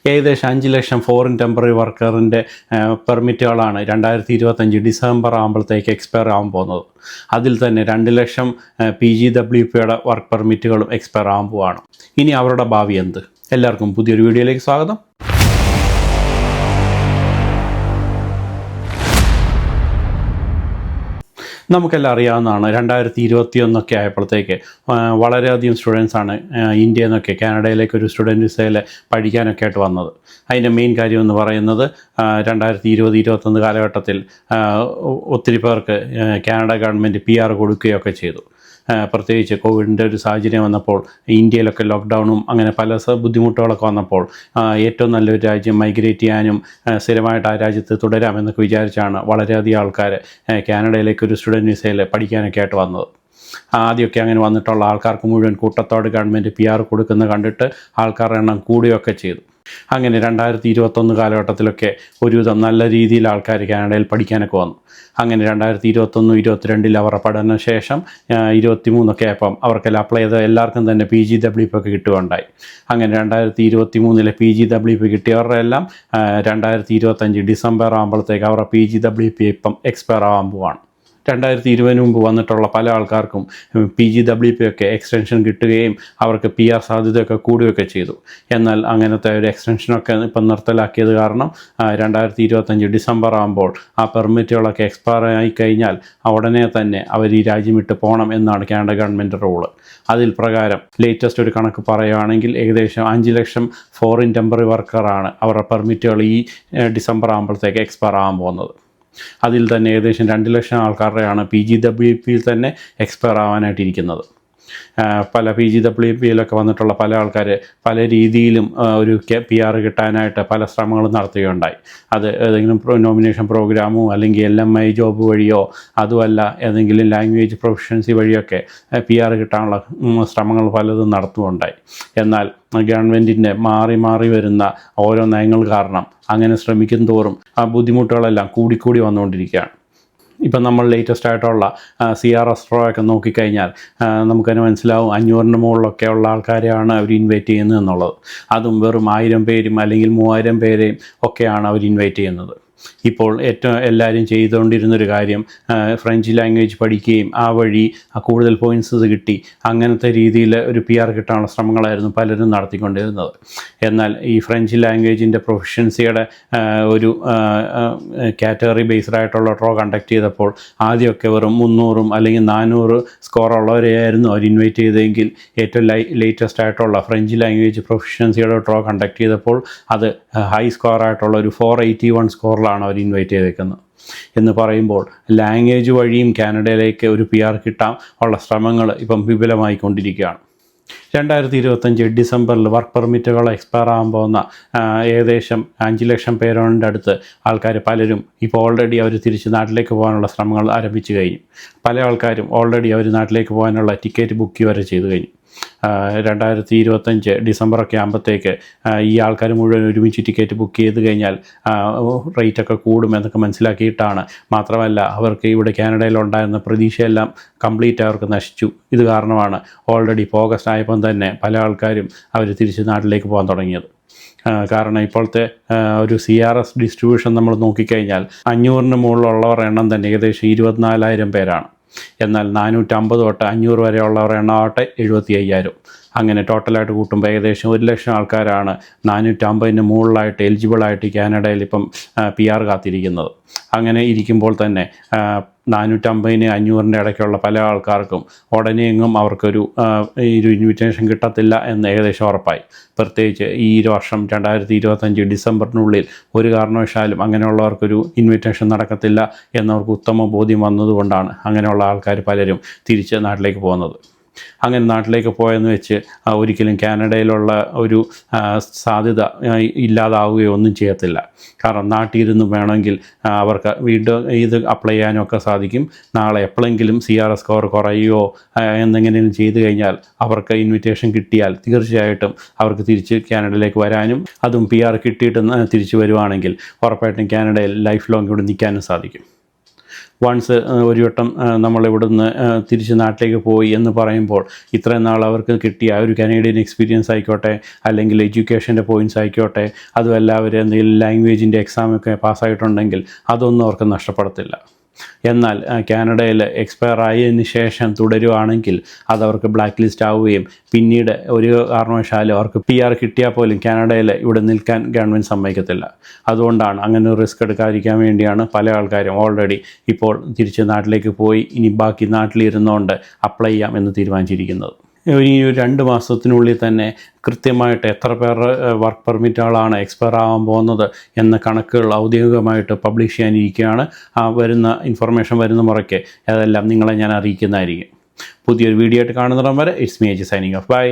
ഏകദേശം 5 ലക്ഷം foreign temporary വർക്കറിൻ്റെ പെർമിറ്റുകളാണ് 2025 December ആകുമ്പോഴത്തേക്ക് expire ആകാൻ പോകുന്നത്. അതിൽ തന്നെ 2 ലക്ഷം PGWPയുടെ വർക്ക് പെർമിറ്റുകളും എക്സ്പയർ ആകാൻ പോവുകയാണ്. ഇനി അവരുടെ ഭാവി എന്ത്? എല്ലാവർക്കും പുതിയൊരു വീഡിയോയിലേക്ക് സ്വാഗതം. നമുക്കെല്ലാം അറിയാവുന്നതാണ് 2021 ആയപ്പോഴത്തേക്ക് വളരെയധികം സ്റ്റുഡൻസാണ് ഇന്ത്യയിൽ നിന്നൊക്കെ കാനഡയിലേക്ക് ഒരു സ്റ്റുഡൻറ്റ് വിസയിൽ പഠിക്കാനൊക്കെ ആയിട്ട് വന്നത്. അതിൻ്റെ മെയിൻ കാര്യം എന്ന് പറയുന്നത് 2020-21 കാലഘട്ടത്തിൽ ഒത്തിരി പേർക്ക് കാനഡ ഗവൺമെൻറ് PR കൊടുക്കുകയൊക്കെ ചെയ്തു. പ്രത്യേകിച്ച് കോവിഡിൻ്റെ ഒരു സാഹചര്യം വന്നപ്പോൾ ഇന്ത്യയിലൊക്കെ ലോക്ക്ഡൗണും അങ്ങനെ പല ബുദ്ധിമുട്ടുകളൊക്കെ വന്നപ്പോൾ ഏറ്റവും നല്ലൊരു രാജ്യം മൈഗ്രേറ്റ് ചെയ്യാനും സ്ഥിരമായിട്ട് ആ രാജ്യത്ത് തുടരാമെന്നൊക്കെ വിചാരിച്ചാണ് വളരെയധികം ആൾക്കാർ കാനഡയിലേക്ക് ഒരു സ്റ്റുഡൻറ്റ് വിസയിൽ പഠിക്കാനൊക്കെ ആയിട്ട് വന്നത്. ആദ്യമൊക്കെ അങ്ങനെ വന്നിട്ടുള്ള ആൾക്കാർക്ക് മുഴുവൻ കൂട്ടത്തോട് ഗവൺമെൻറ് PR കൊടുക്കുന്നത് കണ്ടിട്ട് ആൾക്കാരുടെ എണ്ണം കൂടുകയൊക്കെ ചെയ്തു. അങ്ങനെ 2021 കാലഘട്ടത്തിലൊക്കെ ഒരുവിധം നല്ല രീതിയിൽ ആൾക്കാർ കാനഡയിൽ പഠിക്കാനൊക്കെ വന്നു. അങ്ങനെ 2021-22 അവരുടെ പഠനശേഷം 23 ആയപ്പം അവർക്കെല്ലാം അപ്ലൈ ചെയ്ത എല്ലാവർക്കും തന്നെ PGWP ഒക്കെ കിട്ടുകയുണ്ടായി. അങ്ങനെ 2023 PGWP കിട്ടിയവരുടെ എല്ലാം 2025 ഡിസംബർ ആകുമ്പോഴത്തേക്ക് അവരുടെ PGWP ഇപ്പം എക്സ്പയർ ആകാൻ പോവാണ്. 2020 മുമ്പ് വന്നിട്ടുള്ള പല ആൾക്കാർക്കും PGWP ഒക്കെ എക്സ്റ്റൻഷൻ കിട്ടുകയും അവർക്ക് PR സാധ്യതയൊക്കെ കൂടുകയൊക്കെ ചെയ്തു. എന്നാൽ അങ്ങനത്തെ ഒരു എക്സ്റ്റൻഷനൊക്കെ ഇപ്പം നിർത്തലാക്കിയത് കാരണം 2025 ഡിസംബർ ആകുമ്പോൾ ആ പെർമിറ്റുകളൊക്കെ എക്സ്പയർ ആയി കഴിഞ്ഞാൽ ഉടനെ തന്നെ അവർ ഈ രാജ്യം വിട്ട് പോകണം എന്നാണ് കാനഡ ഗവൺമെൻറ് റൂള്. അതിൽ പ്രകാരം ലേറ്റസ്റ്റ് ഒരു കണക്ക് പറയുകയാണെങ്കിൽ ഏകദേശം 5 ലക്ഷം ഫോറിൻ ടെമ്പററി വർക്കറാണ് അവരുടെ പെർമിറ്റുകൾ ഈ ഡിസംബർ ആകുമ്പോഴത്തേക്ക് എക്സ്പയർ ആകാൻ പോകുന്നത്. അതിൽ തന്നെ ഏകദേശം 2 ലക്ഷം ആൾക്കാരുടെയാണ് PGWPയിൽ തന്നെ എക്സ്പയർ ആവാനായിട്ടിരിക്കുന്നത്. പല PGWPയിലൊക്കെ വന്നിട്ടുള്ള പല ആൾക്കാർ പല രീതിയിലും ഒരു PR കിട്ടാനായിട്ട് പല ശ്രമങ്ങളും നടത്തുകയുണ്ടായി. അത് ഏതെങ്കിലും നോമിനേഷൻ പ്രോഗ്രാമോ അല്ലെങ്കിൽ LMI ജോബ് വഴിയോ അതുമല്ല ഏതെങ്കിലും ലാംഗ്വേജ് പ്രൊഫഷൻസി വഴിയൊക്കെ PR കിട്ടാനുള്ള ശ്രമങ്ങൾ പലതും നടത്തുകയുണ്ടായി. എന്നാൽ ഗവൺമെൻറ്റിൻ്റെ മാറി വരുന്ന ഓരോ നയങ്ങൾ കാരണം അങ്ങനെ ശ്രമിക്കും തോറും ആ ബുദ്ധിമുട്ടുകളെല്ലാം കൂടിക്കൂടി വന്നുകൊണ്ടിരിക്കുകയാണ്. ഇപ്പം നമ്മൾ ലേറ്റസ്റ്റ് ആയിട്ടുള്ള CRS റോ ഒക്കെ നോക്കിക്കഴിഞ്ഞാൽ നമുക്കതിന് മനസ്സിലാവും 500-ന് മുകളിലൊക്കെ ഉള്ള ആൾക്കാരെയാണ് അവർ ഇൻവൈറ്റ് ചെയ്യുന്നത് എന്നുള്ളത്. അതും വെറും 1000 പേരും അല്ലെങ്കിൽ 3000 പേരെയും ഒക്കെയാണ് അവർ ഇൻവൈറ്റ് ചെയ്യുന്നത്. ഇപ്പോൾ ഏറ്റവും എല്ലാവരും ചെയ്തുകൊണ്ടിരുന്നൊരു കാര്യം ഫ്രഞ്ച് ലാംഗ്വേജ് പഠിക്കുകയും ആ വഴി കൂടുതൽ പോയിൻറ്റ്സ് കിട്ടി അങ്ങനത്തെ രീതിയിൽ ഒരു PR കിട്ടാനുള്ള ശ്രമങ്ങളായിരുന്നു പലരും നടത്തിക്കൊണ്ടിരുന്നത്. എന്നാൽ ഈ ഫ്രഞ്ച് ലാംഗ്വേജിൻ്റെ പ്രൊഫഷൻസിയുടെ ഒരു കാറ്റഗറി ബേസ്ഡ് ആയിട്ടുള്ള ഡ്രോ കണ്ടക്ട് ചെയ്തപ്പോൾ ആദ്യമൊക്കെ വെറും 300 അല്ലെങ്കിൽ 400 സ്കോറുള്ളവരെയായിരുന്നു അവർ ഇൻവൈറ്റ് ചെയ്തതെങ്കിൽ ഏറ്റവും ലേറ്റസ്റ്റ് ആയിട്ടുള്ള ഫ്രഞ്ച് ലാംഗ്വേജ് പ്രൊഫഷൻസിയുടെ ഡ്രോ കണ്ടക്ട് ചെയ്തപ്പോൾ അത് ഹൈ സ്കോറായിട്ടുള്ള ഒരു 481 സ്കോറിലാണ് അവർ ഇൻവൈറ്റ് ചെയ്തേക്കുന്നത്. എന്ന് പറയുമ്പോൾ ലാംഗ്വേജ് വഴിയും കാനഡയിലേക്ക് ഒരു PR കിട്ടാൻ ഉള്ള ശ്രമങ്ങൾ ഇപ്പം വിപുലമായിക്കൊണ്ടിരിക്കുകയാണ്. 2025 ഡിസംബറിൽ വർക്ക് പെർമിറ്റുകൾ എക്സ്പയർ ആകാൻ പോകുന്ന ഏകദേശം 5 ലക്ഷം പേരുടെ അടുത്ത് ആൾക്കാർ പലരും ഇപ്പോൾ ഓൾറെഡി അവർ തിരിച്ച് നാട്ടിലേക്ക് പോകാനുള്ള ശ്രമങ്ങൾ ആരംഭിച്ചു കഴിഞ്ഞു. പല ആൾക്കാരും ഓൾറെഡി അവർ നാട്ടിലേക്ക് പോകാനുള്ള ടിക്കറ്റ് ബുക്ക് വരെ ചെയ്തു കഴിഞ്ഞു. 2025 ഡിസംബറൊക്കെ ആകുമ്പോഴത്തേക്ക് ഈ ആൾക്കാർ മുഴുവൻ ഒരുമിച്ച് ടിക്കറ്റ് ബുക്ക് ചെയ്ത് കഴിഞ്ഞാൽ റേറ്റൊക്കെ കൂടുമെന്നൊക്കെ മനസ്സിലാക്കിയിട്ടാണ്. മാത്രമല്ല അവർക്ക് ഇവിടെ കാനഡയിലുണ്ടായിരുന്ന പ്രതീക്ഷയെല്ലാം കംപ്ലീറ്റ് അവർക്ക് നശിച്ചു. ഇത് കാരണമാണ് ഓൾറെഡി ഇപ്പോൾ ഓഗസ്റ്റ് ആയപ്പം തന്നെ പല ആൾക്കാരും അവർ തിരിച്ച് നാട്ടിലേക്ക് പോകാൻ തുടങ്ങിയത്. കാരണം ഇപ്പോഴത്തെ ഒരു CRS ഡിസ്ട്രിബ്യൂഷൻ നമ്മൾ നോക്കിക്കഴിഞ്ഞാൽ 500-ന് മുകളിലുള്ളവരുടെ എണ്ണം തന്നെ ഏകദേശം 24,000 പേരാണ്. എന്നാൽ 450 തൊട്ട് 500 വരെയുള്ളവരുടെ എണ്ണമാവട്ടെ 75,000. അങ്ങനെ ടോട്ടലായിട്ട് കൂട്ടുമ്പോൾ ഏകദേശം 1 ലക്ഷം ആൾക്കാരാണ് 450-ന് മുകളിലായിട്ട് എലിജിബിളായിട്ട് കാനഡയിൽ ഇപ്പം PR കാത്തിരിക്കുന്നത്. അങ്ങനെ ഇരിക്കുമ്പോൾ തന്നെ 450-500-ൻ്റെ ഇടയ്ക്കുള്ള പല ആൾക്കാർക്കും ഉടനെയെങ്ങും അവർക്കൊരു ഇൻവിറ്റേഷൻ കിട്ടത്തില്ല എന്ന് ഏകദേശം ഉറപ്പായി. പ്രത്യേകിച്ച് ഈ വർഷം 2025 ഡിസംബറിനുള്ളിൽ ഒരു കാരണവശാലും അങ്ങനെയുള്ളവർക്കൊരു ഇൻവിറ്റേഷൻ നടക്കത്തില്ല എന്നവർക്ക് ഉത്തമ ബോധ്യം വന്നതുകൊണ്ടാണ് അങ്ങനെയുള്ള ആൾക്കാർ പലരും തിരിച്ച് നാട്ടിലേക്ക് പോകുന്നത്. അങ്ങനെ നാട്ടിലേക്ക് പോയെന്ന് വെച്ച് ഒരിക്കലും കാനഡയിലുള്ള ഒരു സാധ്യത ഇല്ലാതാവുകയോ ഒന്നും ചെയ്യത്തില്ല. കാരണം നാട്ടിലിരുന്ന് വേണമെങ്കിൽ അവർക്ക് വീണ്ടും ഇത് അപ്ലൈ ചെയ്യാനൊക്കെ സാധിക്കും. നാളെ എപ്പോഴെങ്കിലും CRS സ്കോർ കുറയുകയോ എന്തെങ്കിലും ചെയ്തു കഴിഞ്ഞാൽ അവർക്ക് ഇൻവിറ്റേഷൻ കിട്ടിയാൽ തീർച്ചയായിട്ടും അവർക്ക് തിരിച്ച് കാനഡയിലേക്ക് വരാനും അതും PR കിട്ടിയിട്ട് തിരിച്ചു വരുവാണെങ്കിൽ ഉറപ്പായിട്ടും കാനഡയിൽ ലൈഫ് ലോങ് ഇവിടെ നിൽക്കാനും സാധിക്കും. വൺസ് ഒരു വട്ടം നമ്മളിവിടുന്ന് തിരിച്ച് നാട്ടിലേക്ക് പോയി എന്ന് പറയുമ്പോൾ ഇത്രയും നാൾ അവർക്ക് കിട്ടിയ ഒരു കനേഡിയൻ എക്സ്പീരിയൻസ് ആയിക്കോട്ടെ, അല്ലെങ്കിൽ എഡ്യൂക്കേഷൻ്റെ പോയിൻറ്റ്സ് ആയിക്കോട്ടെ, അതുമല്ല അവർ എന്തെങ്കിലും ലാംഗ്വേജിൻ്റെ എക്സാമൊക്കെ പാസ്സായിട്ടുണ്ടെങ്കിൽ അതൊന്നും അവർക്ക് നഷ്ടപ്പെടത്തില്ല. എന്നാൽ കാനഡയിൽ എക്സ്പയർ ആയതിനു ശേഷം തുടരുവാണെങ്കിൽ അതവർക്ക് ബ്ലാക്ക് ലിസ്റ്റ് ആവുകയും പിന്നീട് ഒരു കാരണവശാലും അവർക്ക് PR കിട്ടിയാൽ പോലും കാനഡയിൽ ഇവിടെ നിൽക്കാൻ ഗവൺമെൻറ് സമ്മതിക്കത്തില്ല. അതുകൊണ്ടാണ് അങ്ങനെ റിസ്ക് എടുക്കാതിരിക്കാൻ വേണ്ടിയാണ് പല ആൾക്കാരും ഓൾറെഡി ഇപ്പോൾ തിരിച്ച് നാട്ടിലേക്ക് പോയി ഇനി ബാക്കി നാട്ടിലിരുന്നുകൊണ്ട് അപ്ലൈ ചെയ്യാം എന്ന് തീരുമാനിച്ചിരിക്കുന്നത്. ഈ 2 മാസത്തിനുള്ളിൽ തന്നെ കൃത്യമായിട്ട് എത്ര പേർ വർക്ക് പെർമിറ്റുകളാണ് എക്സ്പയർ ആകാൻ പോകുന്നത് എന്ന കണക്കുകൾ ഔദ്യോഗികമായിട്ട് പബ്ലിഷ് ചെയ്യാനിരിക്കുകയാണ്. ആ വരുന്ന ഇൻഫർമേഷൻ വരുന്ന മുറയ്ക്ക് അതെല്ലാം നിങ്ങളെ ഞാൻ അറിയിക്കുന്നതായിരിക്കും. പുതിയൊരു വീഡിയോ ആയിട്ട് കാണുന്നിടം വരെ it's me signing off. By.